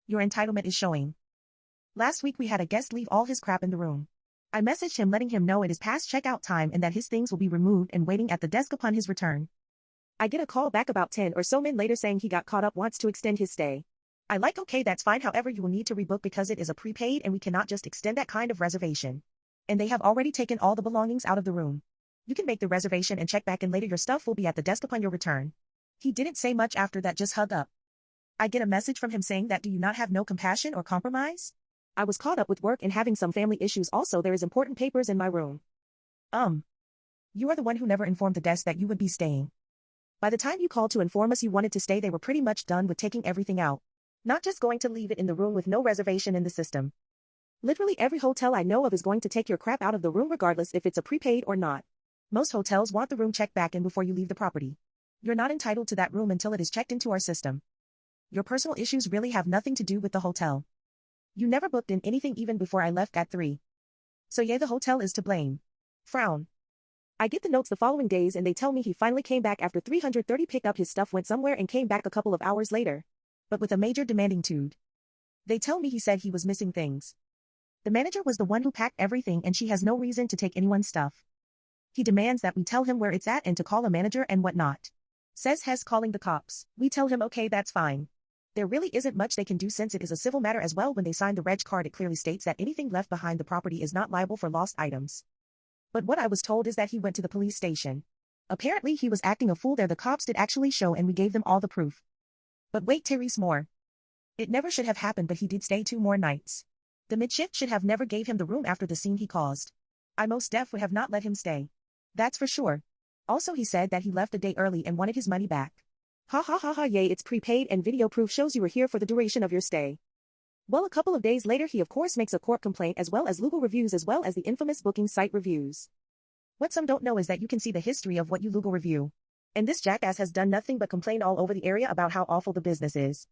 Your entitlement is showing. Last week we had a guest leave all his crap in the room. I messaged him letting him know it is past checkout time and that his things will be removed and waiting at the desk upon his return. I get a call back about 10 or so minutes later saying he got caught up, wants to extend his stay. I like, okay, that's fine, however you will need to rebook because it is a prepaid and we cannot just extend that kind of reservation. And they have already taken all the belongings out of the room. You can make the reservation and check back in later, your stuff will be at the desk upon your return. He didn't say much after that, just hung up. I get a message from him saying that do you not have no compassion or compromise? I was caught up with work and having some family issues, also there is important papers in my room. You are the one who never informed the desk that you would be staying. By the time you called to inform us you wanted to stay, they were pretty much done with taking everything out. Not just going to leave it in the room with no reservation in the system. Literally every hotel I know of is going to take your crap out of the room regardless if it's a prepaid or not. Most hotels want the room checked back in before you leave the property. You're not entitled to that room until it is checked into our system. Your personal issues really have nothing to do with the hotel. You never booked in anything even before I left at 3. So yeah, the hotel is to blame. Frown. I get the notes the following days and they tell me he finally came back after 330, picked up his stuff, went somewhere and came back a couple of hours later. But with a major demanding tude. They tell me he said he was missing things. The manager was the one who packed everything and she has no reason to take anyone's stuff. He demands that we tell him where it's at and to call a manager and whatnot. Says he's calling the cops. We tell him okay, that's fine. There really isn't much they can do since it is a civil matter as well. When they sign the reg card it clearly states that anything left behind the property is not liable for lost items. But what I was told is that he went to the police station. Apparently he was acting a fool there. The cops did actually show and we gave them all the proof. But wait, Therese more. It never should have happened, but he did stay 2 more nights. The midshift should have never gave him the room after the scene he caused. I most def would have not let him stay. That's for sure. Also he said that he left a day early and wanted his money back. Ha ha ha ha, yay, it's prepaid and video proof shows you were here for the duration of your stay. Well, a couple of days later he of course makes a court complaint as well as legal reviews as well as the infamous booking site reviews. What some don't know is that you can see the history of what you legal review. And this jackass has done nothing but complain all over the area about how awful the business is.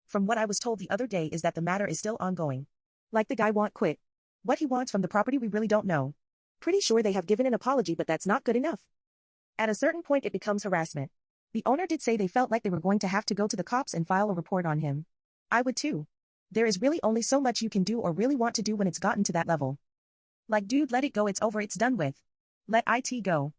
From what I was told the other day is that the matter is still ongoing. Like the guy won't quit. What he wants from the property we really don't know. Pretty sure they have given an apology, but that's not good enough. At a certain point it becomes harassment. The owner did say they felt like they were going to have to go to the cops and file a report on him. I would too. There is really only so much you can do or really want to do when it's gotten to that level. Like dude, let it go, it's over, it's done with. Let it go.